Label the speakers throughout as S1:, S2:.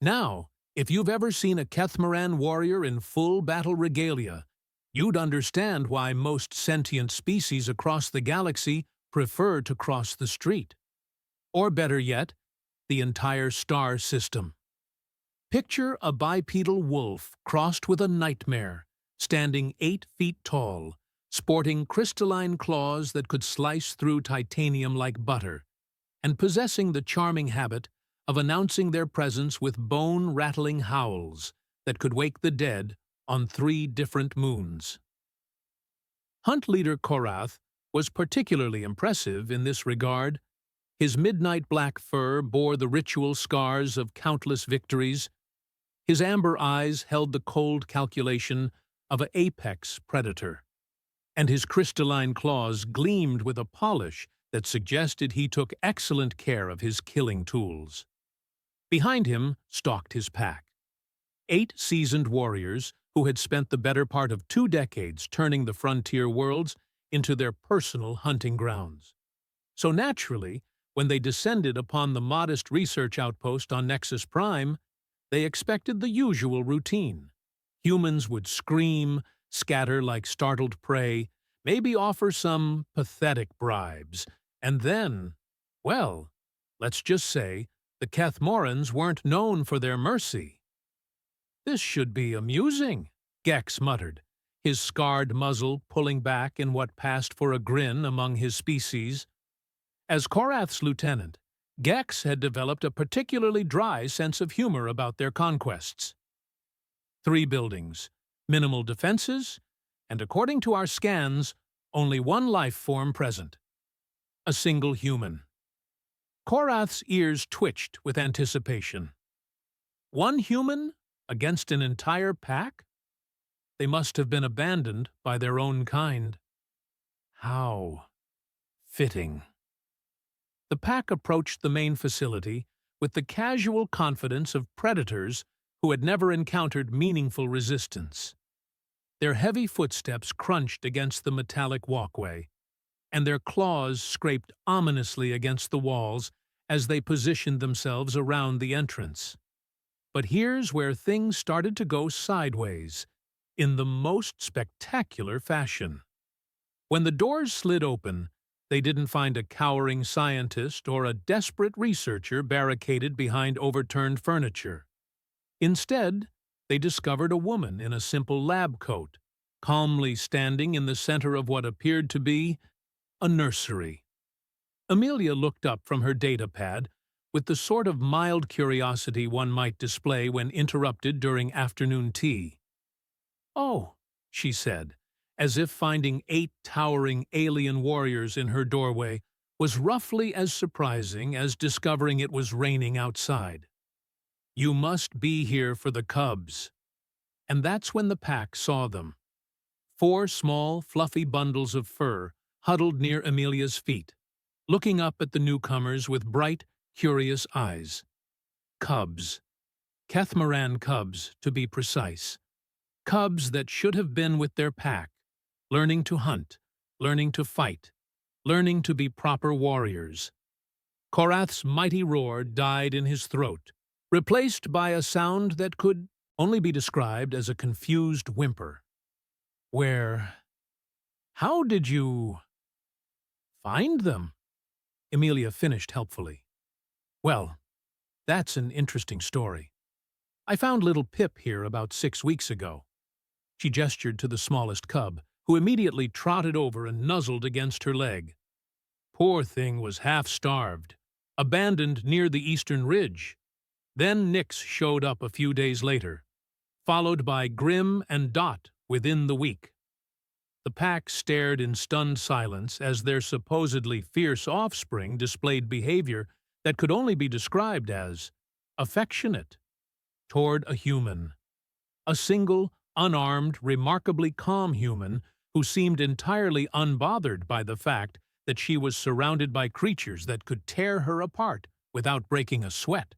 S1: Now, if you've ever seen a Kethmaran warrior in full battle regalia, you'd understand why most sentient species across the galaxy prefer to cross the street. Or better yet, the entire star system. Picture a bipedal wolf crossed with a nightmare, standing 8 feet tall, sporting crystalline claws that could slice through titanium like butter, and possessing the charming habit of announcing their presence with bone-rattling howls that could wake the dead on 3 different moons. Hunt leader Korath was particularly impressive in this regard. His midnight black fur bore the ritual scars of countless victories. His amber eyes held the cold calculation of an apex predator, and his crystalline claws gleamed with a polish that suggested he took excellent care of his killing tools. Behind him stalked his pack, 8 seasoned warriors who had spent the better part of 2 decades turning the frontier worlds into their personal hunting grounds. So naturally, when they descended upon the modest research outpost on Nexus Prime, they expected the usual routine. Humans would scream, scatter like startled prey, maybe offer some pathetic bribes, and then, well, let's just say, the Kethmorans weren't known for their mercy. "This should be amusing," Gex muttered, his scarred muzzle pulling back in what passed for a grin among his species. As Korath's lieutenant, Gex had developed a particularly dry sense of humor about their conquests. 3 buildings, minimal defenses, and according to our scans, only 1 life form present. A single human. Korath's ears twitched with anticipation. 1 human against an entire pack? They must have been abandoned by their own kind. How fitting. The pack approached the main facility with the casual confidence of predators who had never encountered meaningful resistance. Their heavy footsteps crunched against the metallic walkway, and their claws scraped ominously against the walls as they positioned themselves around the entrance. But here's where things started to go sideways, in the most spectacular fashion. When the doors slid open, they didn't find a cowering scientist or a desperate researcher barricaded behind overturned furniture. Instead, they discovered a woman in a simple lab coat, calmly standing in the center of what appeared to be a nursery. Amelia looked up from her datapad with the sort of mild curiosity one might display when interrupted during afternoon tea. "Oh," she said, as if finding 8 towering alien warriors in her doorway was roughly as surprising as discovering it was raining outside. "You must be here for the cubs." And that's when the pack saw them. 4 small, fluffy bundles of fur huddled near Amelia's feet, looking up at the newcomers with bright, curious eyes. Cubs. Kethmaran cubs, to be precise. Cubs that should have been with their pack, learning to hunt, learning to fight, learning to be proper warriors. Korath's mighty roar died in his throat, replaced by a sound that could only be described as a confused whimper. How did you find them?" Amelia finished helpfully. "Well, that's an interesting story. I found little Pip here about 6 weeks ago." She gestured to the smallest cub, who immediately trotted over and nuzzled against her leg. Poor thing was half-starved, abandoned near the eastern ridge. Then Nyx showed up a few days later, followed by Grim and Dot within the week. The pack stared in stunned silence as their supposedly fierce offspring displayed behavior that could only be described as affectionate toward a human. A single, unarmed, remarkably calm human who seemed entirely unbothered by the fact that she was surrounded by creatures that could tear her apart without breaking a sweat.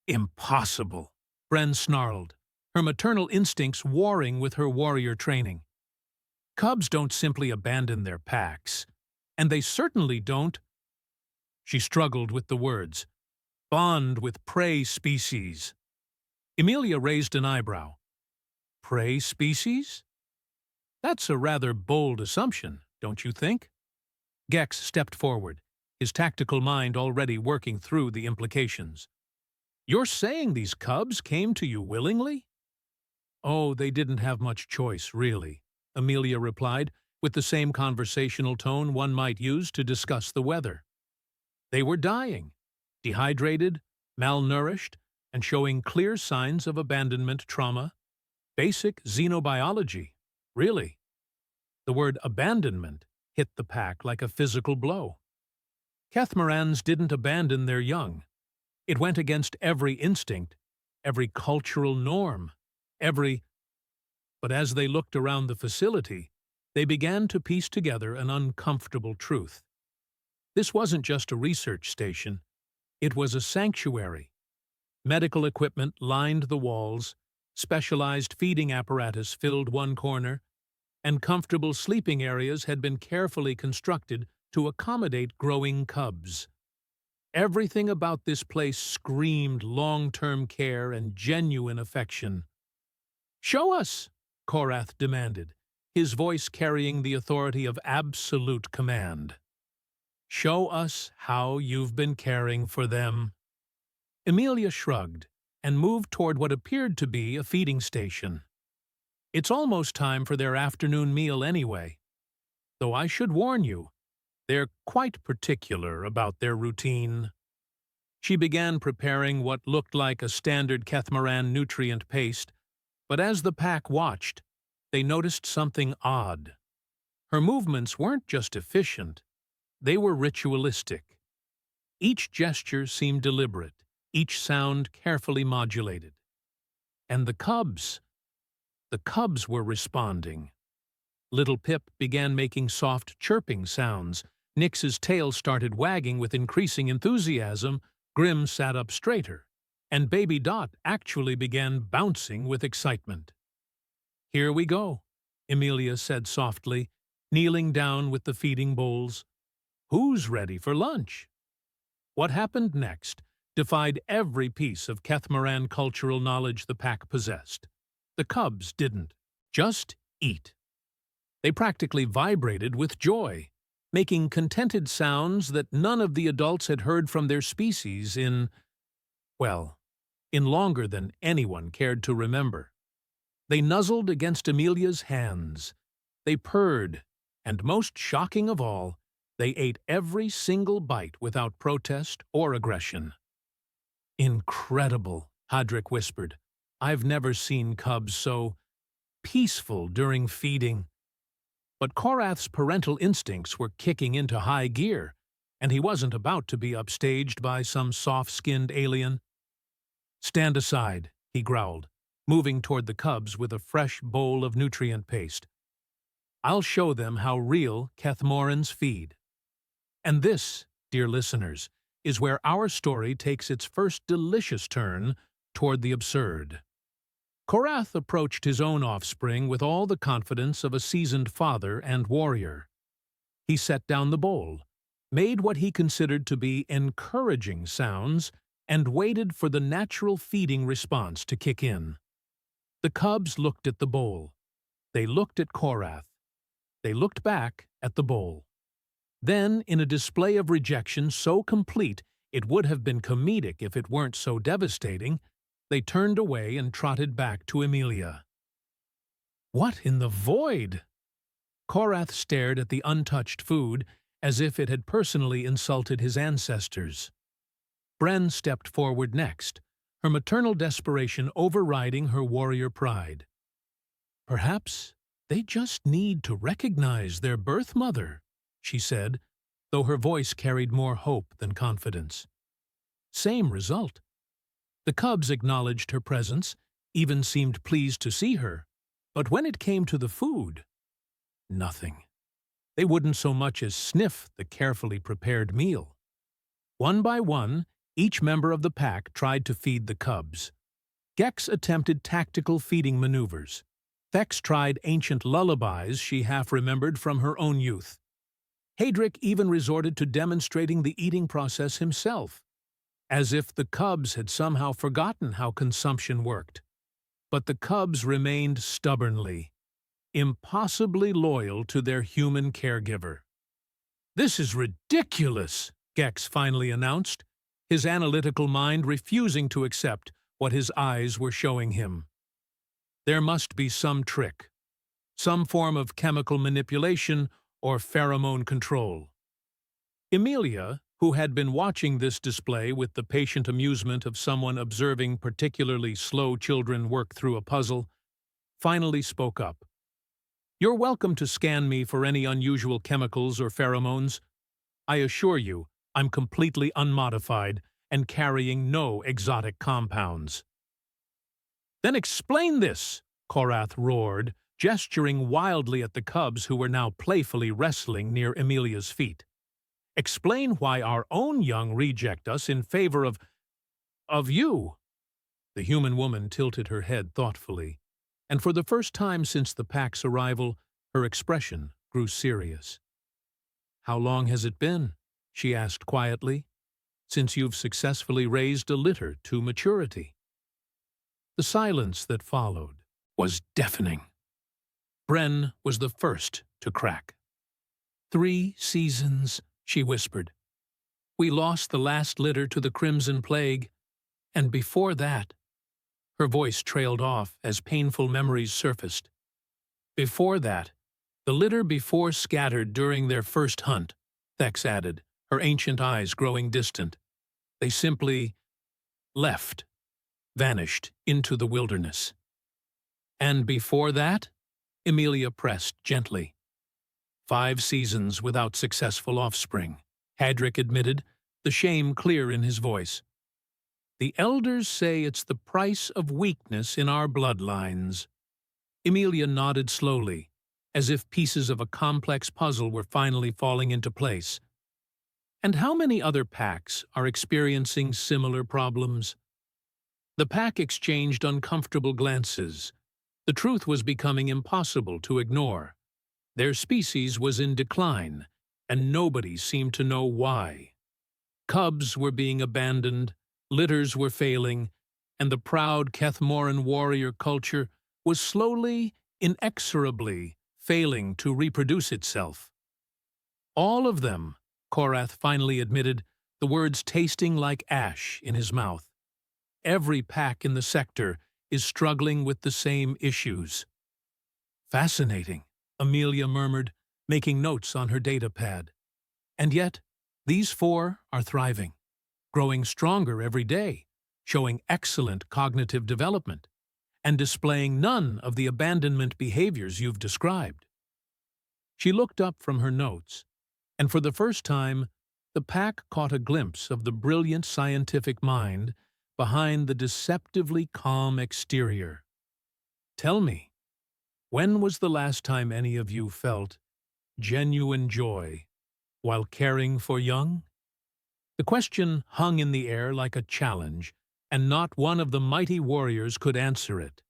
S1: "Impossible," Bren snarled, her maternal instincts warring with her warrior training. "Cubs don't simply abandon their packs, and they certainly don't—" She struggled with the words, bond with prey species. Amelia raised an eyebrow. Prey species? That's a rather bold assumption, don't you think? Gex stepped forward, his tactical mind already working through the implications. You're saying these cubs came to you willingly? Oh, they didn't have much choice, really, Amelia replied, with the same conversational tone one might use to discuss the weather. They were dying, dehydrated, malnourished, and showing clear signs of abandonment trauma. Basic xenobiology, really. The word abandonment hit the pack like a physical blow. Cathamarans didn't abandon their young. It went against every instinct, every cultural norm, But as they looked around the facility, they began to piece together an uncomfortable truth. This wasn't just a research station. It was a sanctuary. Medical equipment lined the walls, specialized feeding apparatus filled one corner, and comfortable sleeping areas had been carefully constructed to accommodate growing cubs. Everything about this place screamed long-term care and genuine affection. "Show us," Korath demanded, his voice carrying the authority of absolute command. "Show us how you've been caring for them." Amelia shrugged and moved toward what appeared to be a feeding station. It's almost time for their afternoon meal anyway. Though I should warn you, they're quite particular about their routine. She began preparing what looked like a standard Cathamaran nutrient paste, but as the pack watched, they noticed something odd. Her movements weren't just efficient, they were ritualistic. Each gesture seemed deliberate, each sound carefully modulated. And the cubs were responding. Little Pip began making soft chirping sounds. Nix's tail started wagging with increasing enthusiasm. Grim sat up straighter, and Baby Dot actually began bouncing with excitement. "Here we go," Amelia said softly, kneeling down with the feeding bowls. "Who's ready for lunch?" What happened next defied every piece of Cathamaran cultural knowledge the pack possessed. The cubs didn't just eat. They practically vibrated with joy, making contented sounds that none of the adults had heard from their species in longer than anyone cared to remember. They nuzzled against Amelia's hands. They purred, and most shocking of all, they ate every single bite without protest or aggression. "Incredible," Hadrick whispered. "I've never seen cubs so peaceful during feeding." But Korath's parental instincts were kicking into high gear, and he wasn't about to be upstaged by some soft-skinned alien. "Stand aside," he growled, moving toward the cubs with a fresh bowl of nutrient paste. "I'll show them how real Cathamarans feed." And this, dear listeners, is where our story takes its first delicious turn toward the absurd. Korath approached his own offspring with all the confidence of a seasoned father and warrior. He set down the bowl, made what he considered to be encouraging sounds, and waited for the natural feeding response to kick in. The cubs looked at the bowl. They looked at Korath. They looked back at the bowl. Then, in a display of rejection so complete it would have been comedic if it weren't so devastating, they turned away and trotted back to Amelia. "What in the void?" Korath stared at the untouched food as if it had personally insulted his ancestors. Bren stepped forward next, her maternal desperation overriding her warrior pride. "Perhaps they just need to recognize their birth mother," she said, though her voice carried more hope than confidence. Same result. The cubs acknowledged her presence, even seemed pleased to see her, but when it came to the food, nothing. They wouldn't so much as sniff the carefully prepared meal. One by one, each member of the pack tried to feed the cubs. Gex attempted tactical feeding maneuvers. Thex tried ancient lullabies she half-remembered from her own youth. Hadrick even resorted to demonstrating the eating process himself. as if the cubs had somehow forgotten how consumption worked. But the cubs remained stubbornly, impossibly loyal to their human caregiver. "This is ridiculous," Gex finally announced, his analytical mind refusing to accept what his eyes were showing him. There must be some trick, some form of chemical manipulation or pheromone control. Emilia, who had been watching this display with the patient amusement of someone observing particularly slow children work through a puzzle, finally spoke up. "You're welcome to scan me for any unusual chemicals or pheromones. I assure you, I'm completely unmodified and carrying no exotic compounds." "Then explain this," Korath roared, gesturing wildly at the cubs who were now playfully wrestling near Emilia's feet. "Explain why our own young reject us in favor of you." The human woman tilted her head thoughtfully, and for the first time since the pack's arrival, her expression grew serious. "How long has it been," she asked quietly, "since you've successfully raised a litter to maturity?" The silence that followed was deafening. Bren was the first to crack. "3 seasons," she whispered. "We lost the last litter to the Crimson Plague, and before that—" Her voice trailed off as painful memories surfaced. "Before that, the litter before scattered during their first hunt," Thex added, her ancient eyes growing distant. "They simply left, vanished into the wilderness." "And before that?" Emilia pressed gently. 5 seasons without successful offspring," Hadrick admitted, the shame clear in his voice. "The elders say it's the price of weakness in our bloodlines." Emilia nodded slowly, as if pieces of a complex puzzle were finally falling into place. "And how many other packs are experiencing similar problems?" The pack exchanged uncomfortable glances. The truth was becoming impossible to ignore. Their species was in decline, and nobody seemed to know why. Cubs were being abandoned, litters were failing, and the proud Kethmoran warrior culture was slowly, inexorably failing to reproduce itself. "All of them," Korath finally admitted, the words tasting like ash in his mouth. "Every pack in the sector is struggling with the same issues." "Fascinating," Emilia murmured, making notes on her data pad. "And yet, these 4 are thriving, growing stronger every day, showing excellent cognitive development, and displaying none of the abandonment behaviors you've described." She looked up from her notes, and for the first time, the pack caught a glimpse of the brilliant scientific mind behind the deceptively calm exterior. "Tell me, when was the last time any of you felt genuine joy while caring for young?" The question hung in the air like a challenge, and not one of the mighty warriors could answer it,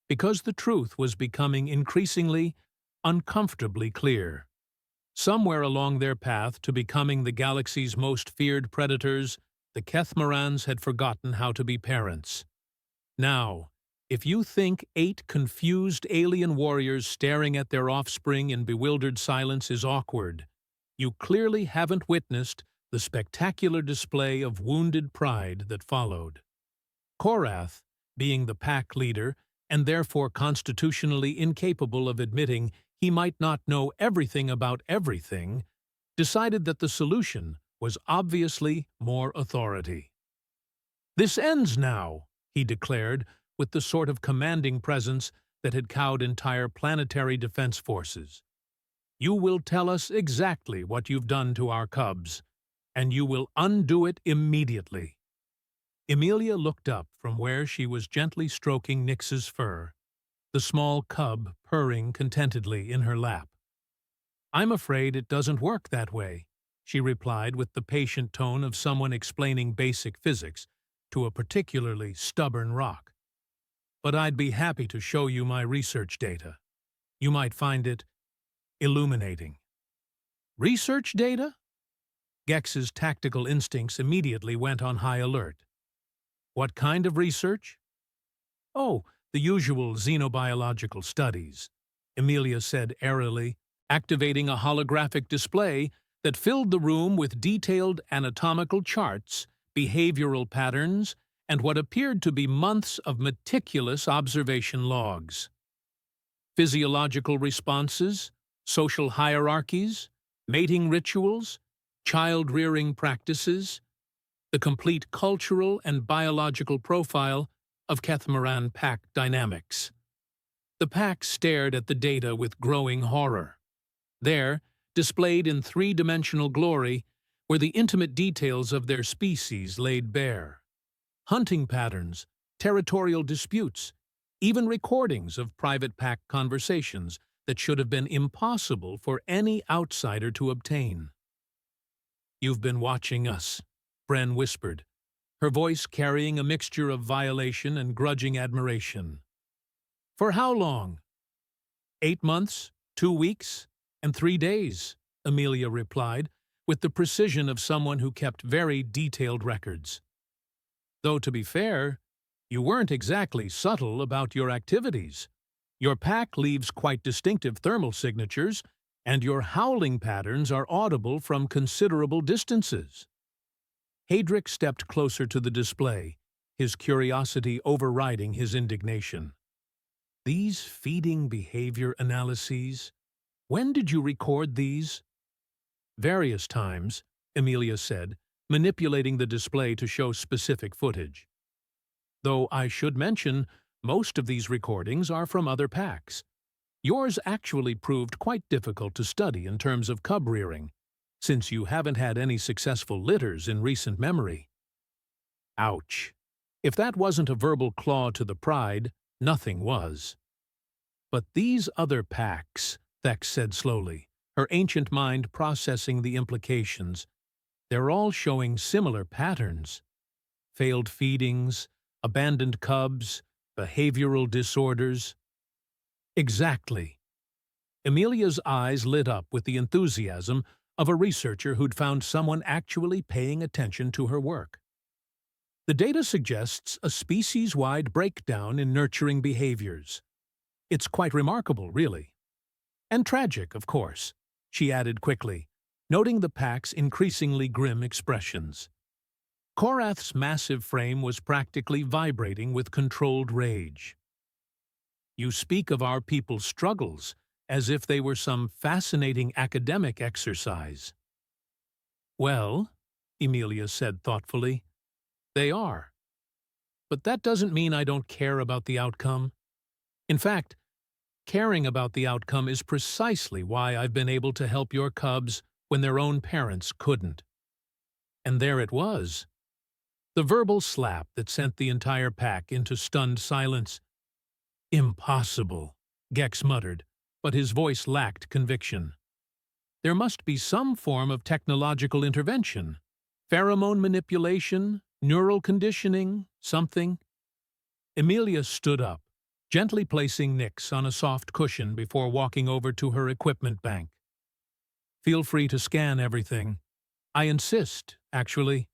S1: because the truth was becoming increasingly, uncomfortably clear. Somewhere along their path to becoming the galaxy's most feared predators, the Kethmarans had forgotten how to be parents. Now, if you think 8 confused alien warriors staring at their offspring in bewildered silence is awkward, you clearly haven't witnessed the spectacular display of wounded pride that followed. Korath, being the pack leader and therefore constitutionally incapable of admitting he might not know everything about everything, decided that the solution was obviously more authority. "This ends now," he declared, with the sort of commanding presence that had cowed entire planetary defense forces. "You will tell us exactly what you've done to our cubs, and you will undo it immediately." Emilia looked up from where she was gently stroking Nyx's fur, the small cub purring contentedly in her lap. "I'm afraid it doesn't work that way," she replied with the patient tone of someone explaining basic physics to a particularly stubborn rock. "But I'd be happy to show you my research data. You might find it illuminating." "Research data?" Gex's tactical instincts immediately went on high alert. What kind of research? Oh, the usual xenobiological studies, Amelia said airily, activating a holographic display that filled the room with detailed anatomical charts, behavioral patterns, and what appeared to be months of meticulous observation logs. Physiological responses, social hierarchies, mating rituals, child-rearing practices, the complete cultural and biological profile of Catamaran pack dynamics. The pack stared at the data with growing horror. There, displayed in three-dimensional glory, were the intimate details of their species laid bare. Hunting patterns, territorial disputes, even recordings of private pack conversations that should have been impossible for any outsider to obtain. "You've been watching us," Bren whispered, her voice carrying a mixture of violation and grudging admiration. "For how long?" 8 months, 2 weeks, and 3 days, Amelia replied, with the precision of someone who kept very detailed records. Though, to be fair, you weren't exactly subtle about your activities. Your pack leaves quite distinctive thermal signatures, and your howling patterns are audible from considerable distances. Hadrick stepped closer to the display, his curiosity overriding his indignation. "These feeding behavior analyses? When did you record these?" "Various times," Amelia said, manipulating the display to show specific footage. "Though I should mention, most of these recordings are from other packs. Yours actually proved quite difficult to study in terms of cub rearing, since you haven't had any successful litters in recent memory." Ouch. If that wasn't a verbal claw to the pride, nothing was. "But these other packs," Thex said slowly, her ancient mind processing the implications, "they're all showing similar patterns. Failed feedings, abandoned cubs, behavioral disorders." "Exactly." Amelia's eyes lit up with the enthusiasm of a researcher who'd found someone actually paying attention to her work. "The data suggests a species-wide breakdown in nurturing behaviors. It's quite remarkable, really. And tragic, of course," she added quickly, noting the pack's increasingly grim expressions. Korath's massive frame was practically vibrating with controlled rage. "You speak of our people's struggles as if they were some fascinating academic exercise." "Well," Amelia said thoughtfully, "they are. But that doesn't mean I don't care about the outcome. In fact, caring about the outcome is precisely why I've been able to help your cubs when their own parents couldn't." And there it was. The verbal slap that sent the entire pack into stunned silence. "Impossible," Gex muttered, but his voice lacked conviction. "There must be some form of technological intervention. Pheromone manipulation, neural conditioning, something." Amelia stood up, gently placing Nix on a soft cushion before walking over to her equipment bank. "Feel free to scan everything. I insist, actually.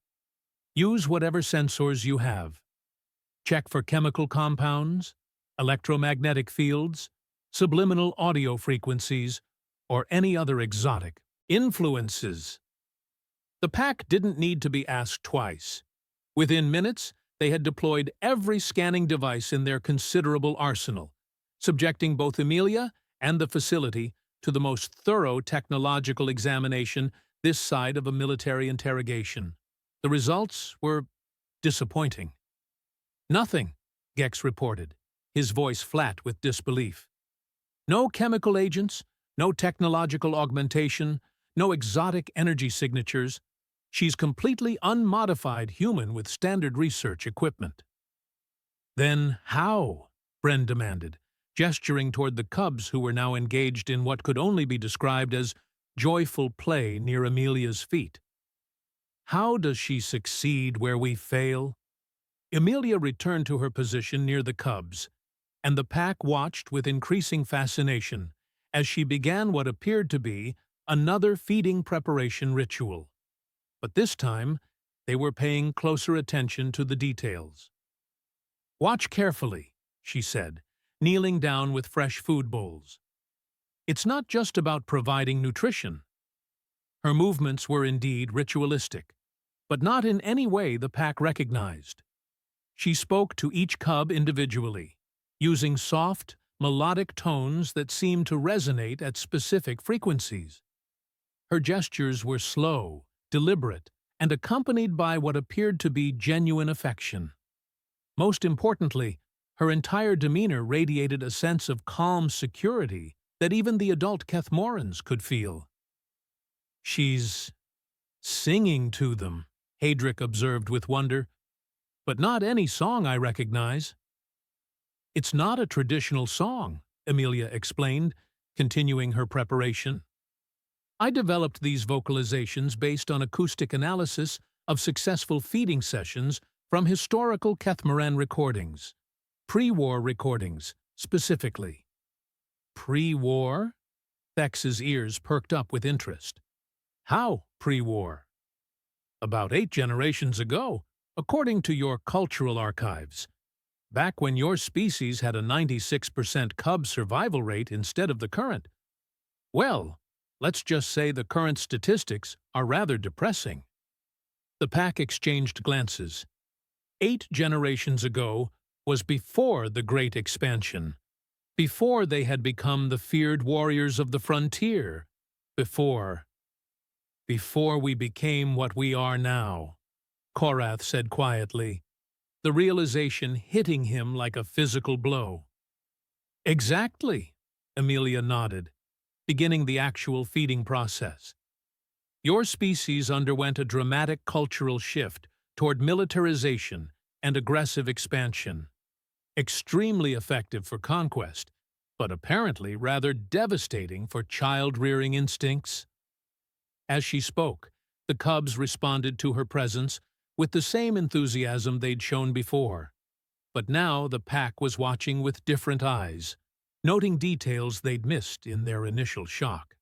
S1: Use whatever sensors you have. Check for chemical compounds, electromagnetic fields, subliminal audio frequencies, or any other exotic influences." The pack didn't need to be asked twice. Within minutes, they had deployed every scanning device in their considerable arsenal, subjecting both Amelia and the facility to the most thorough technological examination this side of a military interrogation. The results were disappointing. "Nothing," Gex reported, his voice flat with disbelief. "No chemical agents, no technological augmentation, no exotic energy signatures. She's completely unmodified human with standard research equipment." "Then how?" Bren demanded, gesturing toward the cubs who were now engaged in what could only be described as joyful play near Amelia's feet. "How does she succeed where we fail?" Amelia returned to her position near the cubs, and the pack watched with increasing fascination as she began what appeared to be another feeding preparation ritual. but this time they were paying closer attention to the details. "Watch carefully," she said, kneeling down with fresh food bowls. "It's not just about providing nutrition." Her movements were indeed ritualistic, but not in any way the pack recognized. She spoke to each cub individually, using soft, melodic tones that seemed to resonate at specific frequencies. Her gestures were slow, deliberate, and accompanied by what appeared to be genuine affection. Most importantly, her entire demeanor radiated a sense of calm security that even the adult Kethmorans could feel. "She's singing to them," Hadric observed with wonder, "but not any song I recognize." "It's not a traditional song," Amelia explained, continuing her preparation. "I developed these vocalizations based on acoustic analysis of successful feeding sessions from historical Kethmoran recordings, pre-war recordings, specifically." "Pre-war?" Thex's ears perked up with interest. "How pre-war?" "About 8 generations ago, according to your cultural archives. Back when your species had a 96% cub survival rate instead of the current. Well, let's just say the current statistics are rather depressing." The pack exchanged glances. 8 generations ago was before the Great Expansion, before they had become the feared warriors of the frontier, before we became what we are now, Korath said quietly, the realization hitting him like a physical blow. "Exactly," Amelia nodded, beginning the actual feeding process. "Your species underwent a dramatic cultural shift toward militarization and aggressive expansion. Extremely effective for conquest, but apparently rather devastating for child-rearing instincts." As she spoke, the cubs responded to her presence with the same enthusiasm they'd shown before. But now the pack was watching with different eyes, noting details they'd missed in their initial shock.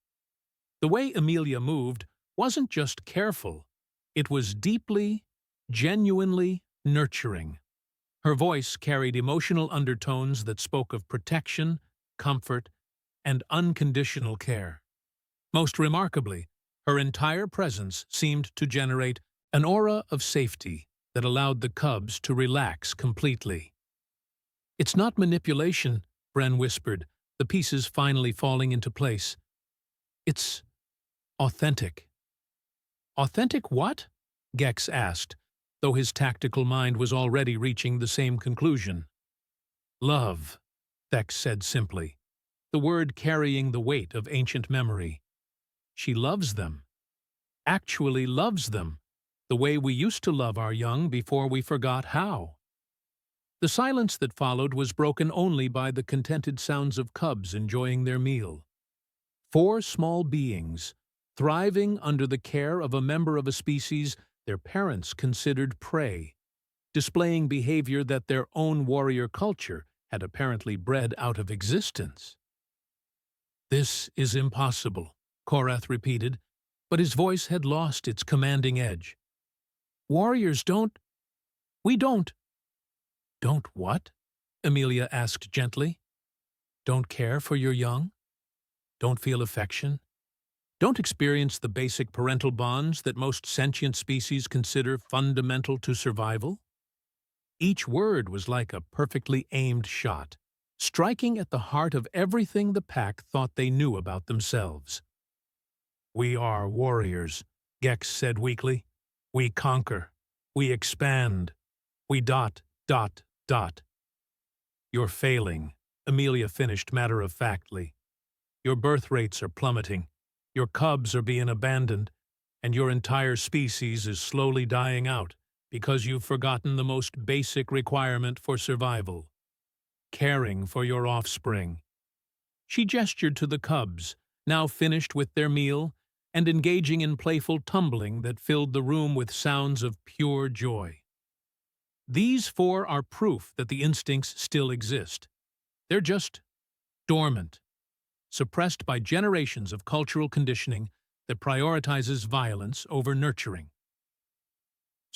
S1: The way Amelia moved wasn't just careful, it was deeply, genuinely nurturing. Her voice carried emotional undertones that spoke of protection, comfort, and unconditional care. Most remarkably, her entire presence seemed to generate an aura of safety that allowed the cubs to relax completely. "It's not manipulation," Bren whispered, the pieces finally falling into place. "It's authentic." "Authentic what?" Gex asked, though his tactical mind was already reaching the same conclusion. "Love," Thex said simply, the word carrying the weight of ancient memory. "She loves them. Actually loves them, the way we used to love our young before we forgot how." The silence that followed was broken only by the contented sounds of cubs enjoying their meal. 4 small beings, thriving under the care of a member of a species their parents considered prey, displaying behavior that their own warrior culture had apparently bred out of existence. "This is impossible," Korath repeated, but his voice had lost its commanding edge. "Warriors don't... We don't..." "Don't what?" Amelia asked gently. "Don't care for your young? Don't feel affection? Don't experience the basic parental bonds that most sentient species consider fundamental to survival?" Each word was like a perfectly aimed shot, striking at the heart of everything the pack thought they knew about themselves. "We are warriors," Gex said weakly. "We conquer. We expand. We ... "You're failing," Amelia finished matter-of-factly. "Your birth rates are plummeting. Your cubs are being abandoned, and your entire species is slowly dying out because you've forgotten the most basic requirement for survival: caring for your offspring." She gestured to the cubs, now finished with their meal and engaging in playful tumbling that filled the room with sounds of pure joy. "These 4 are proof that the instincts still exist. They're just dormant, suppressed by generations of cultural conditioning that prioritizes violence over nurturing.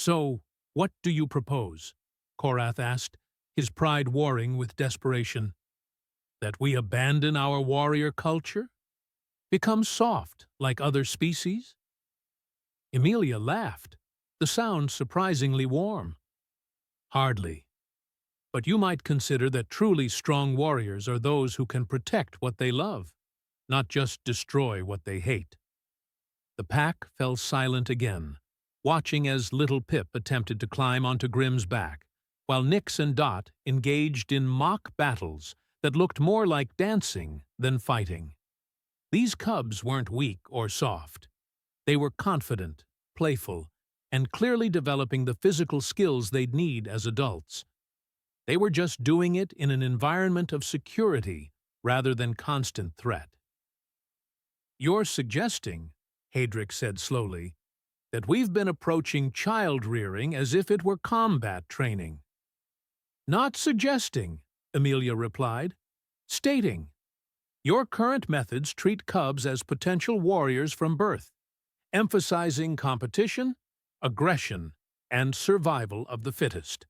S1: So, what do you propose? Korath asked, his pride warring with desperation. That we abandon our warrior culture? Become soft like other species? Emilia laughed, the sound surprisingly warm. Hardly. But you might consider that truly strong warriors are those who can protect what they love, not just destroy what they hate. The pack fell silent again, watching as little Pip attempted to climb onto Grim's back, while Nix and Dot engaged in mock battles that looked more like dancing than fighting. These cubs weren't weak or soft. They were confident, playful, and clearly developing the physical skills they'd need as adults. They were just doing it in an environment of security rather than constant threat. You're suggesting, Hadrick said slowly, that we've been approaching child-rearing as if it were combat training. Not suggesting, Emilia replied, stating. Your current methods treat cubs as potential warriors from birth, emphasizing competition, aggression, and survival of the fittest.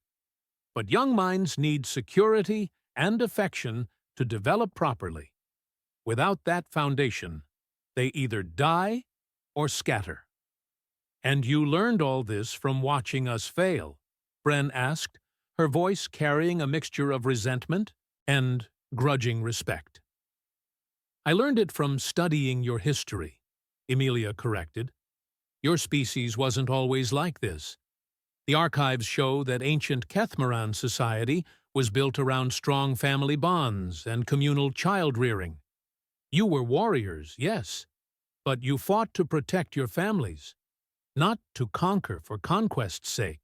S1: But young minds need security and affection to develop properly. Without that foundation, they either die or scatter. And you learned all this from watching us fail? Bren asked, her voice carrying a mixture of resentment and grudging respect. I learned it from studying your history, Emilia corrected. Your species wasn't always like this. The archives show that ancient Kethmaran society was built around strong family bonds and communal child-rearing. You were warriors, yes, but you fought to protect your families, not to conquer for conquest's sake.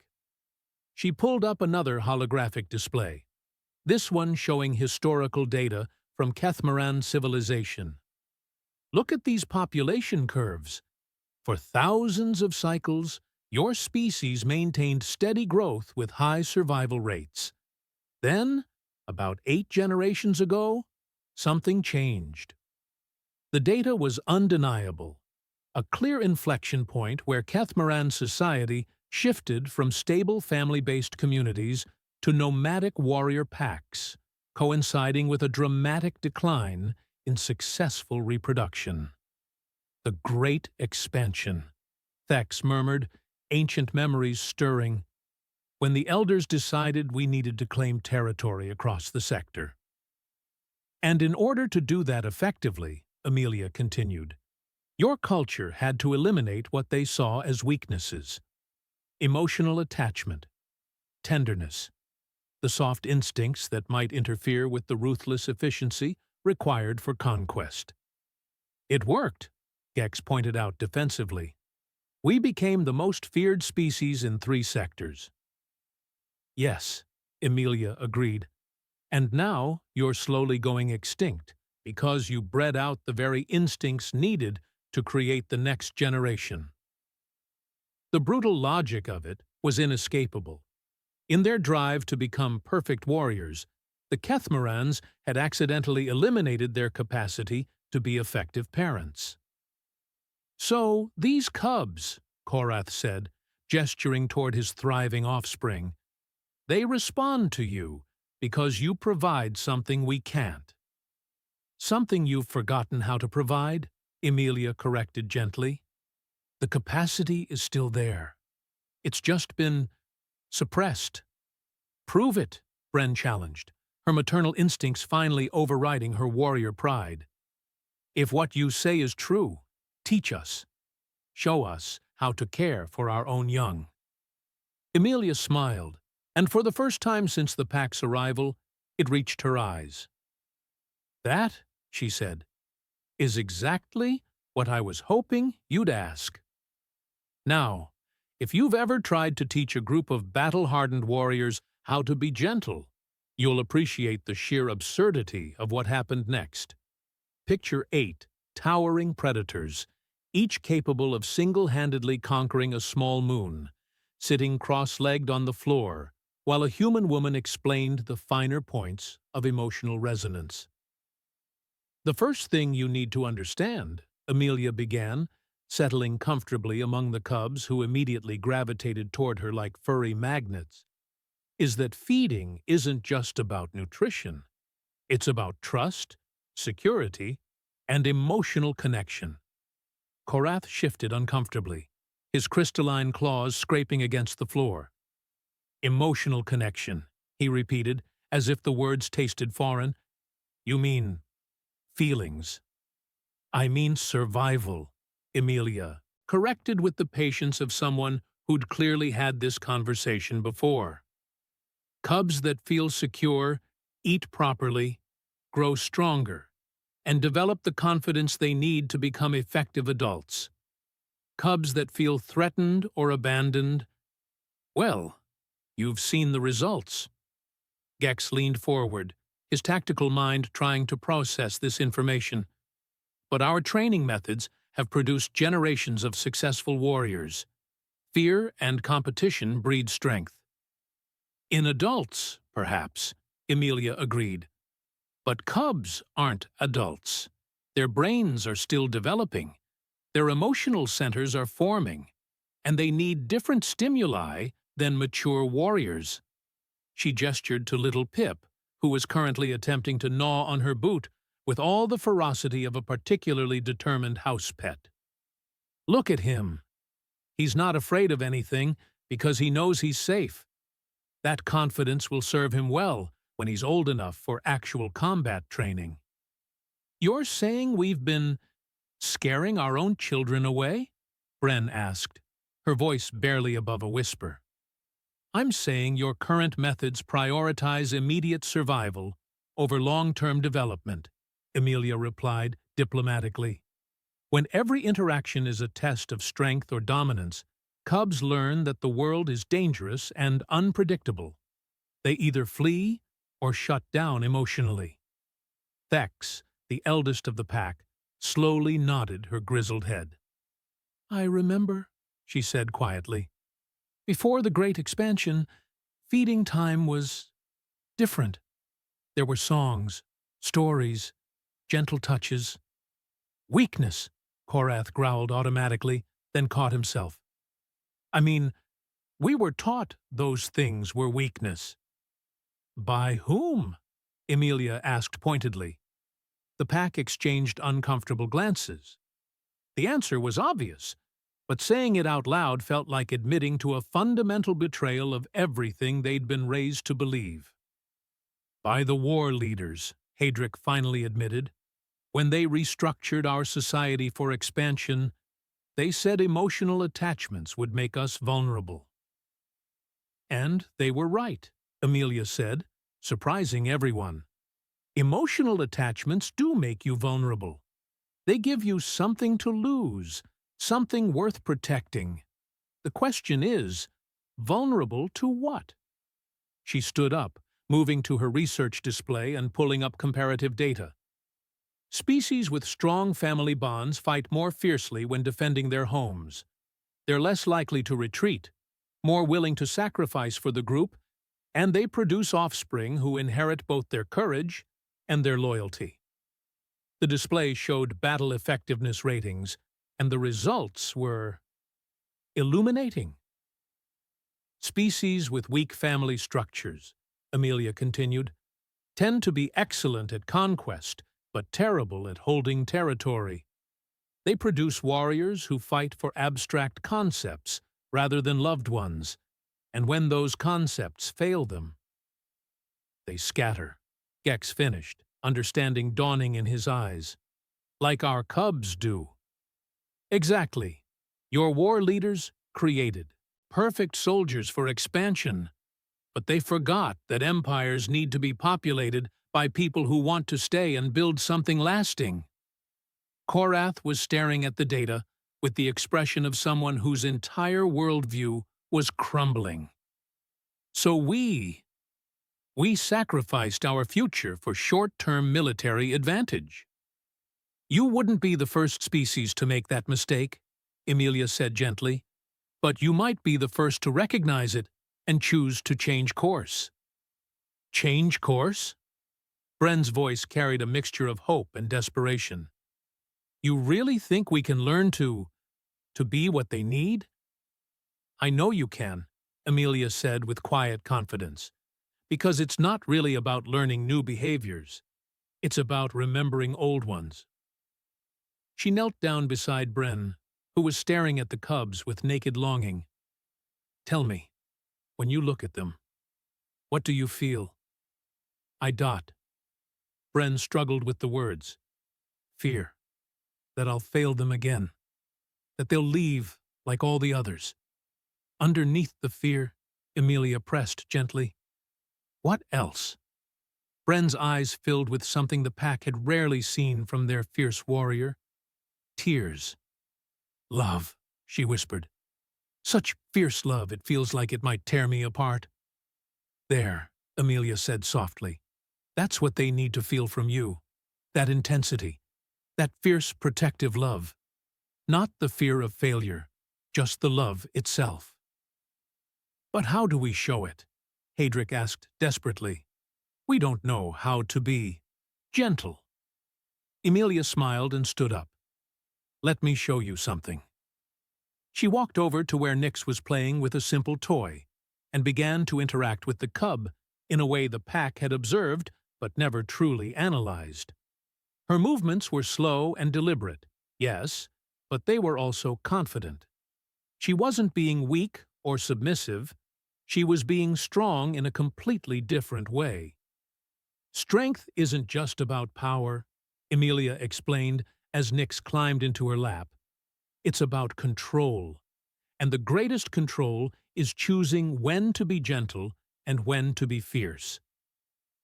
S1: She pulled up another holographic display, this one showing historical data from Kethmaran civilization. Look at these population curves. For thousands of cycles, your species maintained steady growth with high survival rates. Then, about 8 generations ago, something changed. The data was undeniable, a clear inflection point where Kethmaran society shifted from stable family-based communities to nomadic warrior packs, coinciding with a dramatic decline in successful reproduction. The Great Expansion, Thex murmured, ancient memories stirring, when the elders decided we needed to claim territory across the sector. And in order to do that effectively, Emilia continued, your culture had to eliminate what they saw as weaknesses. Emotional attachment, tenderness, the soft instincts that might interfere with the ruthless efficiency required for conquest. It worked, Gex pointed out defensively. We became the most feared species in 3 sectors. Yes, Emilia agreed. And now you're slowly going extinct because you bred out the very instincts needed to create the next generation. The brutal logic of it was inescapable. In their drive to become perfect warriors, the Kethmarans had accidentally eliminated their capacity to be effective parents. So, these cubs, Korath said, gesturing toward his thriving offspring, they respond to you because you provide something we can't. Something you've forgotten how to provide, Emilia corrected gently. The capacity is still there. It's just been suppressed. Prove it, Bren challenged, her maternal instincts finally overriding her warrior pride. If what you say is true, teach us. Show us how to care for our own young. Emilia smiled, and for the first time since the pack's arrival, it reached her eyes. That, she said, is exactly what I was hoping you'd ask. Now, if you've ever tried to teach a group of battle-hardened warriors how to be gentle, you'll appreciate the sheer absurdity of what happened next. Picture 8 towering predators, each capable of single-handedly conquering a small moon, sitting cross-legged on the floor, while a human woman explained the finer points of emotional resonance. The first thing you need to understand, Emilia began, settling comfortably among the cubs who immediately gravitated toward her like furry magnets, is that feeding isn't just about nutrition. It's about trust, security, and emotional connection. Korath shifted uncomfortably, his crystalline claws scraping against the floor. Emotional connection, he repeated, as if the words tasted foreign. You mean feelings. I mean survival, Emilia corrected with the patience of someone who'd clearly had this conversation before. Cubs that feel secure, eat properly, grow stronger, and develop the confidence they need to become effective adults. Cubs that feel threatened or abandoned, well, you've seen the results. Gex leaned forward, his tactical mind trying to process this information. But our training methods have produced generations of successful warriors. Fear and competition breed strength. In adults, perhaps, Emilia agreed. But cubs aren't adults. Their brains are still developing. Their emotional centers are forming, and they need different stimuli than mature warriors. She gestured to little Pip, who was currently attempting to gnaw on her boot with all the ferocity of a particularly determined house pet. Look at him. He's not afraid of anything because he knows he's safe. That confidence will serve him well when he's old enough for actual combat training. You're saying we've been scaring our own children away? Bren asked, her voice barely above a whisper. I'm saying your current methods prioritize immediate survival over long-term development, Emilia replied diplomatically. When every interaction is a test of strength or dominance, cubs learn that the world is dangerous and unpredictable. They either flee or shut down emotionally. Thex, the eldest of the pack, slowly nodded her grizzled head. I remember, she said quietly. Before the Great Expansion, feeding time was different. There were songs, stories, gentle touches. Weakness, Korath growled automatically, then caught himself. I mean, we were taught those things were weakness. By whom? Emilia asked pointedly. The pack exchanged uncomfortable glances. The answer was obvious, but saying it out loud felt like admitting to a fundamental betrayal of everything they'd been raised to believe. By the war leaders, Hadric finally admitted. When they restructured our society for expansion, they said emotional attachments would make us vulnerable. And they were right, Emilia said, surprising everyone. Emotional attachments do make you vulnerable. They give you something to lose, something worth protecting. The question is, vulnerable to what? She stood up, moving to her research display and pulling up comparative data. Species with strong family bonds fight more fiercely when defending their homes. They're less likely to retreat, more willing to sacrifice for the group, and they produce offspring who inherit both their courage and their loyalty. The display showed battle effectiveness ratings, and the results were illuminating. Species with weak family structures, Emilia continued, tend to be excellent at conquest, but terrible at holding territory. They produce warriors who fight for abstract concepts rather than loved ones, and when those concepts fail them, they scatter. Gex finished, understanding dawning in his eyes. Like our cubs do. Exactly. Your war leaders created perfect soldiers for expansion, but they forgot that empires need to be populated by people who want to stay and build something lasting. Korath was staring at the data with the expression of someone whose entire worldview was crumbling. So we sacrificed our future for short-term military advantage. You wouldn't be the first species to make that mistake, Emilia said gently, but you might be the first to recognize it and choose to change course. Change course? Bren's voice carried a mixture of hope and desperation. You really think we can learn to to be what they need? I know you can, Amelia said with quiet confidence, because it's not really about learning new behaviors. It's about remembering old ones. She knelt down beside Bren, who was staring at the cubs with naked longing. Tell me, when you look at them, what do you feel? I dot. Bren struggled with the words. Fear. That I'll fail them again. That they'll leave like all the others. Underneath the fear, Amelia pressed gently. What else? Bren's eyes filled with something the pack had rarely seen from their fierce warrior. Tears. Love, she whispered. Such fierce love it feels like it might tear me apart. There, Amelia said softly. That's what they need to feel from you. That intensity. That fierce protective love. Not the fear of failure, just the love itself. But how do we show it? Hadrick asked desperately. We don't know how to be gentle. Amelia smiled and stood up. Let me show you something. She walked over to where Nix was playing with a simple toy and began to interact with the cub in a way the pack had observed but never truly analyzed. Her movements were slow and deliberate, yes, but they were also confident. She wasn't being weak or submissive. She was being strong in a completely different way. Strength isn't just about power, Amelia explained as Nix climbed into her lap. It's about control, and the greatest control is choosing when to be gentle and when to be fierce.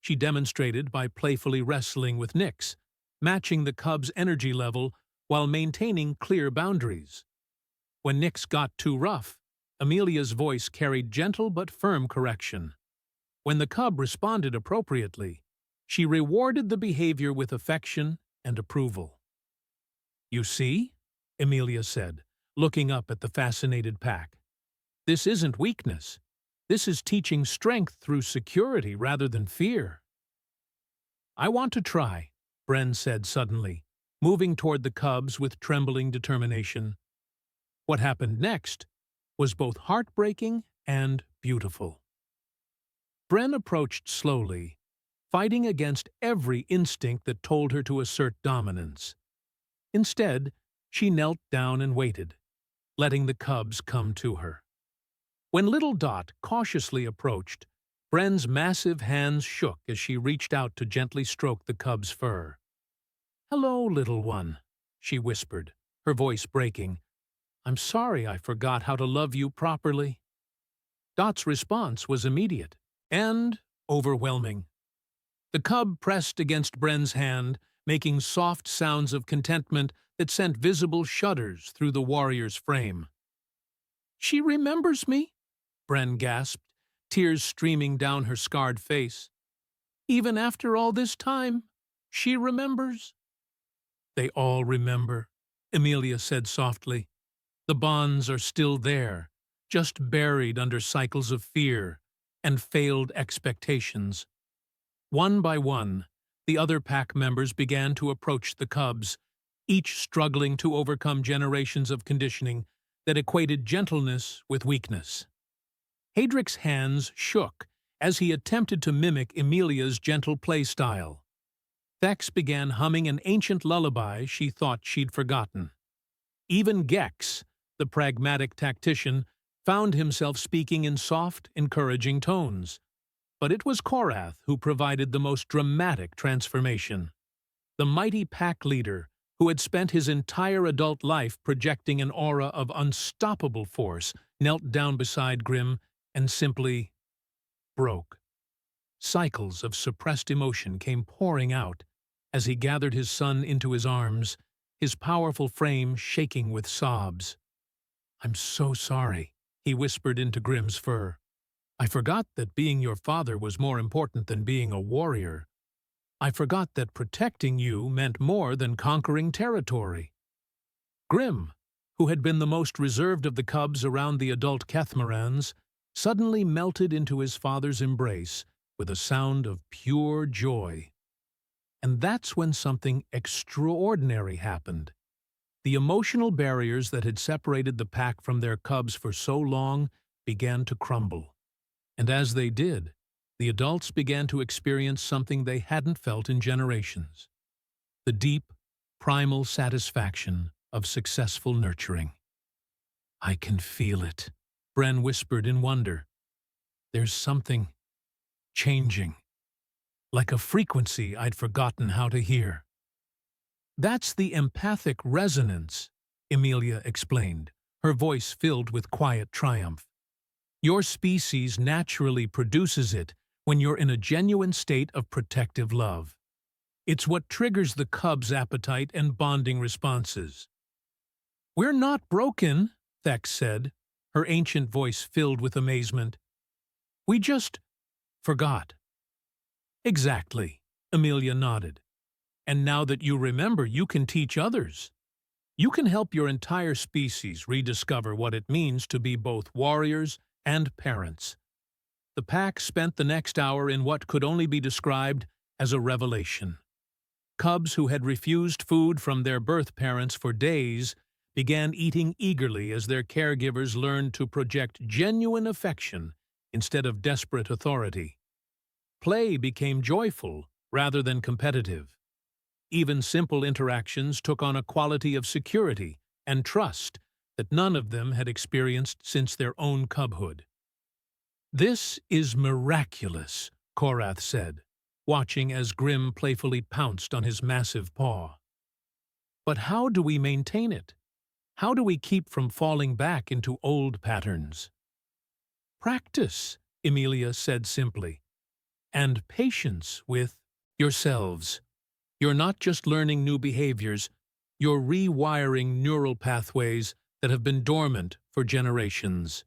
S1: She demonstrated by playfully wrestling with Nix, matching the cub's energy level while maintaining clear boundaries. When Nix got too rough, Amelia's voice carried gentle but firm correction. When the cub responded appropriately, she rewarded the behavior with affection and approval. You see? Amelia said, looking up at the fascinated pack. This isn't weakness. This is teaching strength through security rather than fear. I want to try, Bren said suddenly, moving toward the cubs with trembling determination. What happened next was both heartbreaking and beautiful. Bren approached slowly, fighting against every instinct that told her to assert dominance. Instead, she knelt down and waited, letting the cubs come to her. When little Dot cautiously approached, Bren's massive hands shook as she reached out to gently stroke the cub's fur. "Hello, little one," she whispered, her voice breaking. "I'm sorry I forgot how to love you properly." Dot's response was immediate and overwhelming. The cub pressed against Bren's hand, making soft sounds of contentment that sent visible shudders through the warrior's frame. "She remembers me," Bren gasped, tears streaming down her scarred face. "Even after all this time, she remembers." "They all remember," Amelia said softly. "The bonds are still there, just buried under cycles of fear and failed expectations." One by one, the other pack members began to approach the cubs, each struggling to overcome generations of conditioning that equated gentleness with weakness. Hadrick's hands shook as he attempted to mimic Amelia's gentle play style. Thex began humming an ancient lullaby she thought she'd forgotten. Even Gex, the pragmatic tactician, found himself speaking in soft, encouraging tones. But it was Korath who provided the most dramatic transformation. The mighty pack leader, who had spent his entire adult life projecting an aura of unstoppable force, knelt down beside Grim and simply broke. Cycles of suppressed emotion came pouring out as he gathered his son into his arms, his powerful frame shaking with sobs. "I'm so sorry," he whispered into Grim's fur. "I forgot that being your father was more important than being a warrior. I forgot that protecting you meant more than conquering territory." Grim, who had been the most reserved of the cubs around the adult Kethmarans, suddenly melted into his father's embrace with a sound of pure joy. And that's when something extraordinary happened. The emotional barriers that had separated the pack from their cubs for so long began to crumble. And as they did, the adults began to experience something they hadn't felt in generations: the deep, primal satisfaction of successful nurturing. "I can feel it," Bren whispered in wonder. "There's something changing, like a frequency I'd forgotten how to hear." "That's the empathic resonance," Emilia explained, her voice filled with quiet triumph. "Your species naturally produces it when you're in a genuine state of protective love. It's what triggers the cub's appetite and bonding responses." "We're not broken," Thex said, her ancient voice filled with amazement. "We just forgot." "Exactly," Emilia nodded. "And now that you remember, you can teach others. You can help your entire species rediscover what it means to be both warriors and parents." The pack spent the next hour in what could only be described as a revelation. Cubs who had refused food from their birth parents for days began eating eagerly as their caregivers learned to project genuine affection instead of desperate authority. Play became joyful rather than competitive. Even simple interactions took on a quality of security and trust that none of them had experienced since their own cubhood. "This is miraculous," Korath said, watching as Grim playfully pounced on his massive paw. "But how do we maintain it? How do we keep from falling back into old patterns?" "Practice," Emilia said simply, "and patience with yourselves. You're not just learning new behaviors, you're rewiring neural pathways that have been dormant for generations."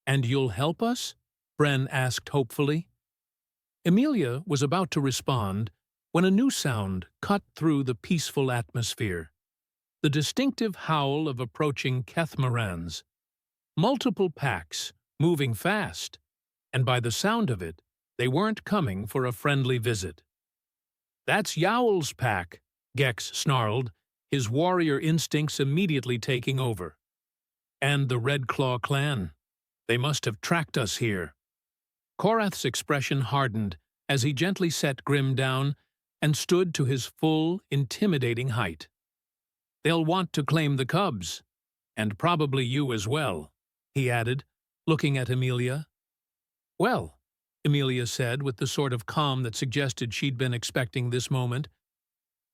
S1: "And you'll help us?" Bren asked hopefully. Emilia was about to respond when a new sound cut through the peaceful atmosphere: the distinctive howl of approaching Kethmarans. Multiple packs, moving fast, and by the sound of it, they weren't coming for a friendly visit. "That's Yowl's pack," Gex snarled, his warrior instincts immediately taking over. "And the Red Claw clan. They must have tracked us here." Korath's expression hardened as he gently set Grim down and stood to his full, intimidating height. "They'll want to claim the cubs, and probably you as well," he added, looking at Emilia. "Well," Emilia said with the sort of calm that suggested she'd been expecting this moment,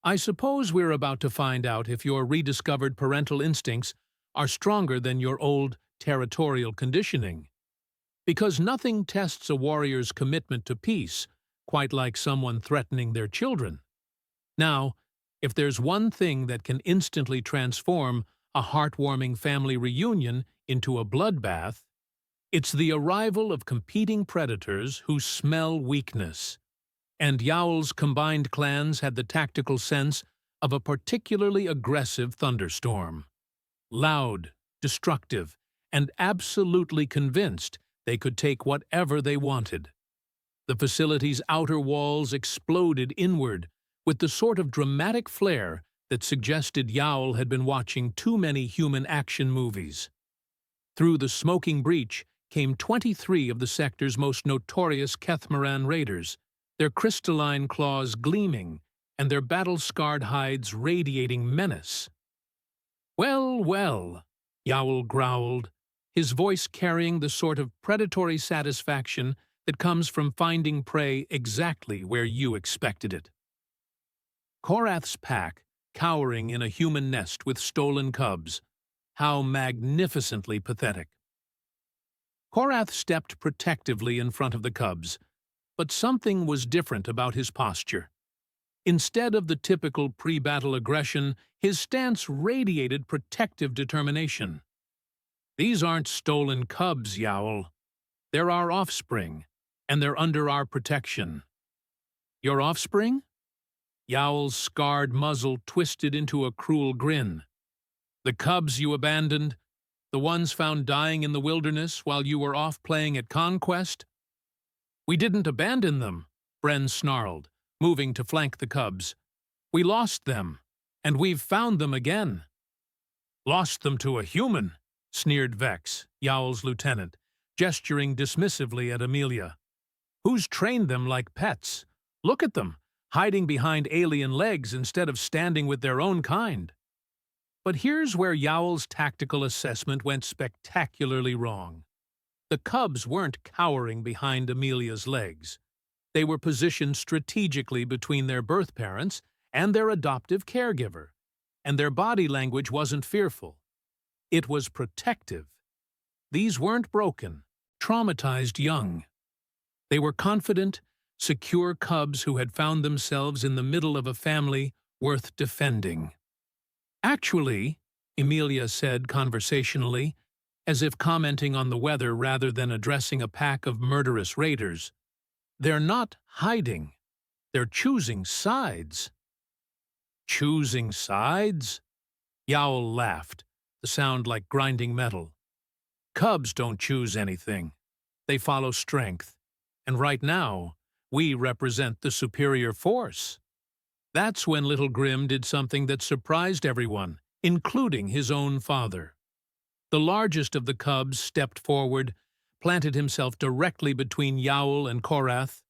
S1: "I suppose we're about to find out if your rediscovered parental instincts are stronger than your old territorial conditioning. Because nothing tests a warrior's commitment to peace quite like someone threatening their children. Now, if there's one thing that can instantly transform a heartwarming family reunion into a bloodbath, it's the arrival of competing predators who smell weakness. And Yowl's combined clans had the tactical sense of a particularly aggressive thunderstorm. Loud, destructive, and absolutely convinced they could take whatever they wanted. The facility's outer walls exploded inward with the sort of dramatic flair that suggested Yowl had been watching too many human action movies. Through the smoking breach came 23 of the sector's most notorious Kethmaran raiders, their crystalline claws gleaming and their battle-scarred hides radiating menace. "Well, well," Yowl growled, his voice carrying the sort of predatory satisfaction that comes from finding prey exactly where you expected it. Korath's pack, cowering in a human nest with stolen cubs. How magnificently pathetic. Korath stepped protectively in front of the cubs, but something was different about his posture. Instead of the typical pre-battle aggression, his stance radiated protective determination. "These aren't stolen cubs, Yowl. They're our offspring, and they're under our protection." "Your offspring?" Yowl's scarred muzzle twisted into a cruel grin. "The cubs you abandoned, the ones found dying in the wilderness while you were off playing at conquest?" "We didn't abandon them," Bren snarled, moving to flank the cubs. "We lost them, and we've found them again." Lost them to a human, sneered Vex, Yowl's lieutenant, gesturing dismissively at Amelia. Who's trained them like pets? Look at them, hiding behind alien legs instead of standing with their own kind. But here's where Yowl's tactical assessment went spectacularly wrong. The cubs weren't cowering behind Amelia's legs. They were positioned strategically between their birth parents and their adoptive caregiver, and their body language wasn't fearful. It was protective. These weren't broken, traumatized young. They were confident, secure cubs who had found themselves in the middle of a family worth defending. Actually, Amelia said conversationally, as if commenting on the weather rather than addressing a pack of murderous raiders, they're not hiding. They're choosing sides. Choosing sides? Yowl laughed, the sound like grinding metal. Cubs don't choose anything. They follow strength. And right now, we represent the superior force. That's when Little Grim did something that surprised everyone, including his own father. The largest of the cubs stepped forward, planted himself directly between Yowl and Korath,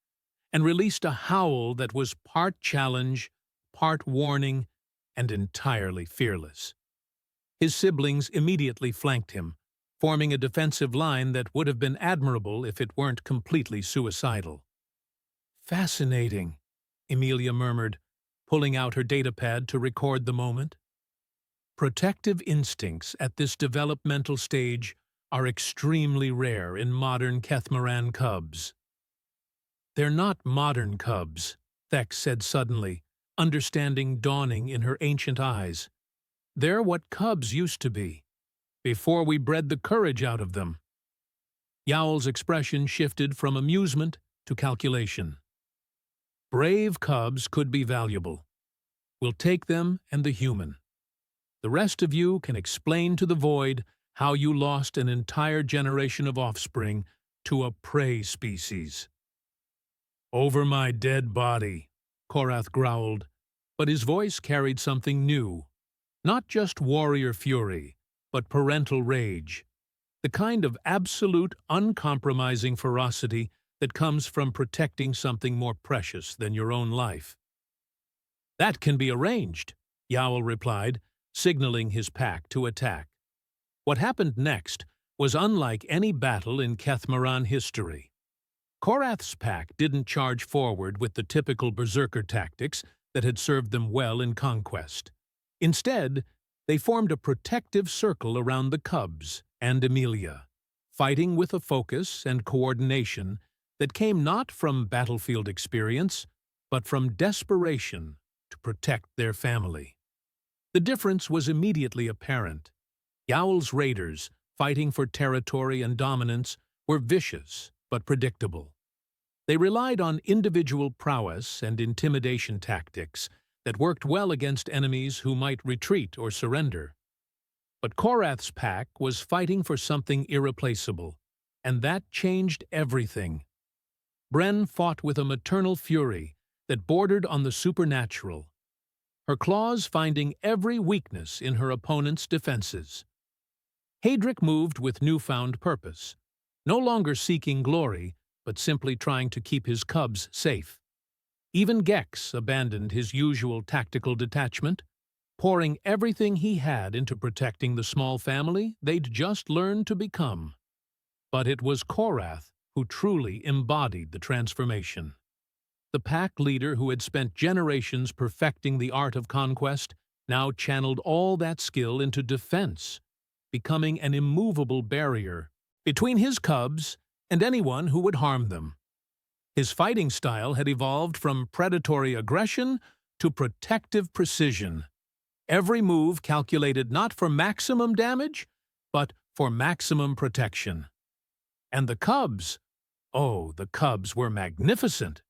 S1: and released a howl that was part challenge, part warning, and entirely fearless. His siblings immediately flanked him, forming a defensive line that would have been admirable if it weren't completely suicidal. Fascinating, Amelia murmured, pulling out her datapad to record the moment. Protective instincts at this developmental stage are extremely rare in modern Kethmaran cubs. They're not modern cubs, Thex said suddenly, understanding dawning in her ancient eyes. They're what cubs used to be, before we bred the courage out of them. Yowl's expression shifted from amusement to calculation. Brave cubs could be valuable. We'll take them and the human. The rest of you can explain to the void how you lost an entire generation of offspring to a prey species. Over my dead body, Korath growled, but his voice carried something new. Not just warrior fury, but parental rage. The kind of absolute, uncompromising ferocity that comes from protecting something more precious than your own life. That can be arranged, Yowl replied, signaling his pack to attack. What happened next was unlike any battle in Kethmaran history. Korath's pack didn't charge forward with the typical berserker tactics that had served them well in conquest. Instead, they formed a protective circle around the cubs and Amelia, fighting with a focus and coordination that came not from battlefield experience, but from desperation to protect their family. The difference was immediately apparent. Yowl's raiders, fighting for territory and dominance, were vicious but predictable. They relied on individual prowess and intimidation tactics that worked well against enemies who might retreat or surrender. But Korath's pack was fighting for something irreplaceable, and that changed everything. Bren fought with a maternal fury that bordered on the supernatural, her claws finding every weakness in her opponent's defenses. Haedric moved with newfound purpose, no longer seeking glory, but simply trying to keep his cubs safe. Even Gex abandoned his usual tactical detachment, pouring everything he had into protecting the small family they'd just learned to become. But it was Korath who truly embodied the transformation. The pack leader who had spent generations perfecting the art of conquest now channeled all that skill into defense, becoming an immovable barrier between his cubs and anyone who would harm them. His fighting style had evolved from predatory aggression to protective precision. Every move calculated not for maximum damage, but for maximum protection. And the cubs, oh, the cubs were magnificent.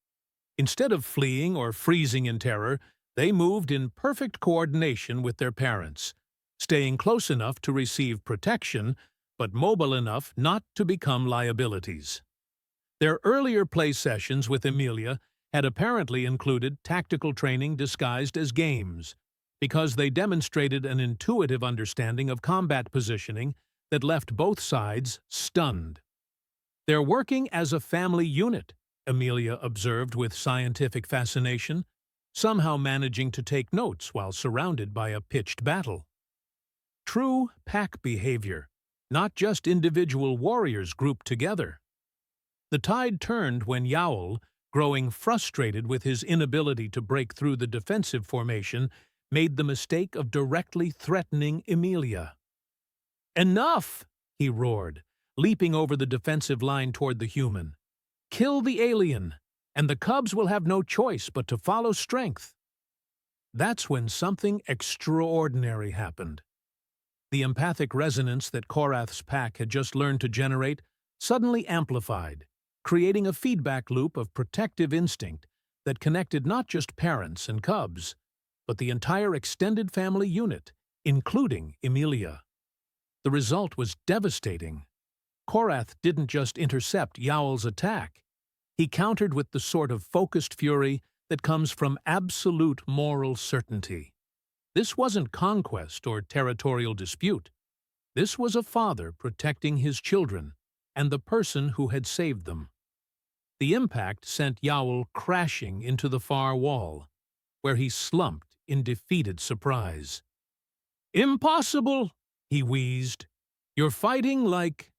S1: Instead of fleeing or freezing in terror, they moved in perfect coordination with their parents, staying close enough to receive protection, but mobile enough not to become liabilities. Their earlier play sessions with Amelia had apparently included tactical training disguised as games, because they demonstrated an intuitive understanding of combat positioning that left both sides stunned. "They're working as a family unit," Amelia observed with scientific fascination, somehow managing to take notes while surrounded by a pitched battle. True pack behavior, not just individual warriors grouped together. The tide turned when Yowl, growing frustrated with his inability to break through the defensive formation, made the mistake of directly threatening Amelia. "Enough!" he roared, leaping over the defensive line toward the human. "Kill the alien, and the cubs will have no choice but to follow strength." That's when something extraordinary happened. The empathic resonance that Korath's pack had just learned to generate suddenly amplified, creating a feedback loop of protective instinct that connected not just parents and cubs, but the entire extended family unit, including Amelia. The result was devastating. Korath didn't just intercept Yowl's attack. He countered with the sort of focused fury that comes from absolute moral certainty. This wasn't conquest or territorial dispute. This was a father protecting his children and the person who had saved them. The impact sent Yowl crashing into the far wall, where he slumped in defeated surprise. "Impossible!" he wheezed. "You're fighting like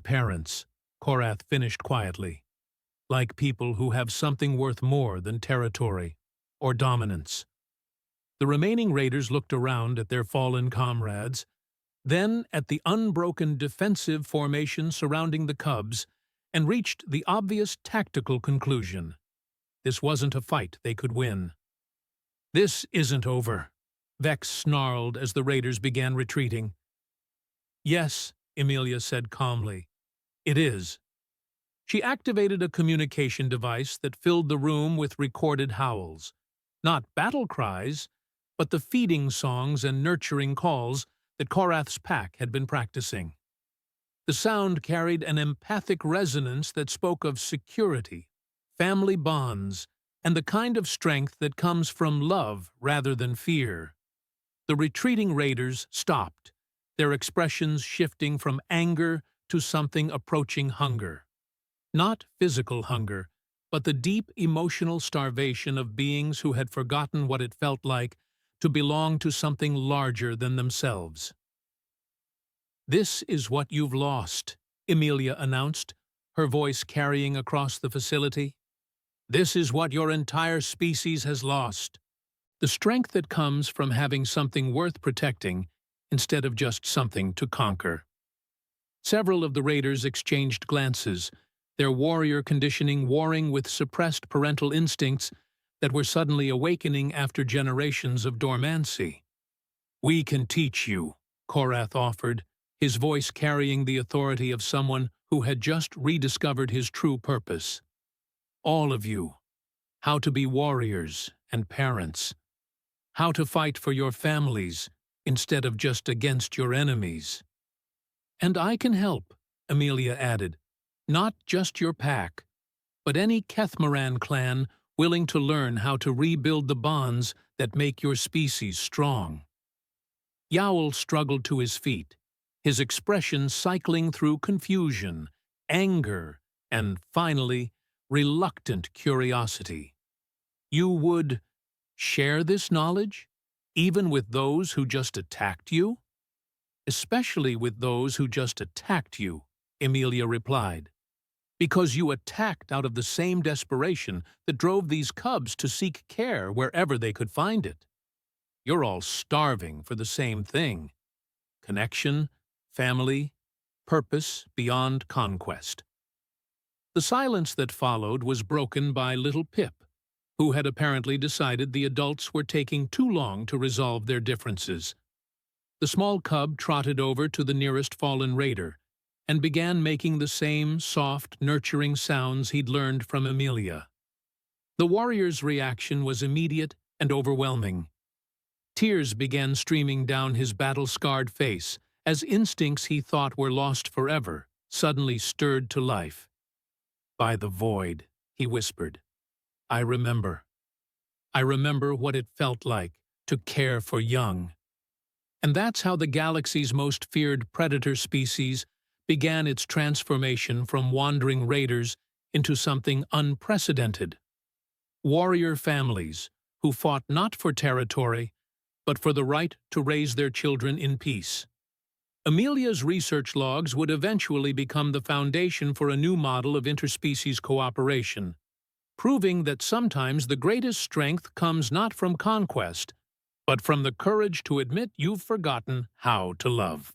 S1: parents," Korath finished quietly. "Like people who have something worth more than territory or dominance." The remaining raiders looked around at their fallen comrades, then at the unbroken defensive formation surrounding the cubs, and reached the obvious tactical conclusion. This wasn't a fight they could win. "This isn't over," Vex snarled as the raiders began retreating. "Yes," Amelia said calmly. "It is." She activated a communication device that filled the room with recorded howls. Not battle cries, but the feeding songs and nurturing calls that Korath's pack had been practicing. The sound carried an empathic resonance that spoke of security, family bonds, and the kind of strength that comes from love rather than fear. The retreating raiders stopped, their expressions shifting from anger to something approaching hunger. Not physical hunger, but the deep emotional starvation of beings who had forgotten what it felt like to belong to something larger than themselves. "This is what you've lost," Amelia announced, her voice carrying across the facility. "This is what your entire species has lost. The strength that comes from having something worth protecting instead of just something to conquer." Several of the raiders exchanged glances, their warrior conditioning warring with suppressed parental instincts that were suddenly awakening after generations of dormancy. "We can teach you," Korath offered, his voice carrying the authority of someone who had just rediscovered his true purpose. "All of you, how to be warriors and parents, how to fight for your families instead of just against your enemies." "And I can help," Amelia added. "Not just your pack, but any Kethmaran clan willing to learn how to rebuild the bonds that make your species strong." Yowl struggled to his feet, his expression cycling through confusion, anger, and, finally, reluctant curiosity. "You would share this knowledge, even with those who just attacked you?" "Especially with those who just attacked you," Amelia replied. "Because you attacked out of the same desperation that drove these cubs to seek care wherever they could find it. You're all starving for the same thing: connection, family, purpose beyond conquest." The silence that followed was broken by little Pip, who had apparently decided the adults were taking too long to resolve their differences. The small cub trotted over to the nearest fallen raider and began making the same soft, nurturing sounds he'd learned from Amelia. The warrior's reaction was immediate and overwhelming. Tears began streaming down his battle-scarred face as instincts he thought were lost forever suddenly stirred to life. "By the void," he whispered. "I remember." I remember what it felt like to care for young. And that's how the galaxy's most feared predator species began its transformation from wandering raiders into something unprecedented. Warrior families who fought not for territory, but for the right to raise their children in peace. Amelia's research logs would eventually become the foundation for a new model of interspecies cooperation, proving that sometimes the greatest strength comes not from conquest, but from the courage to admit you've forgotten how to love.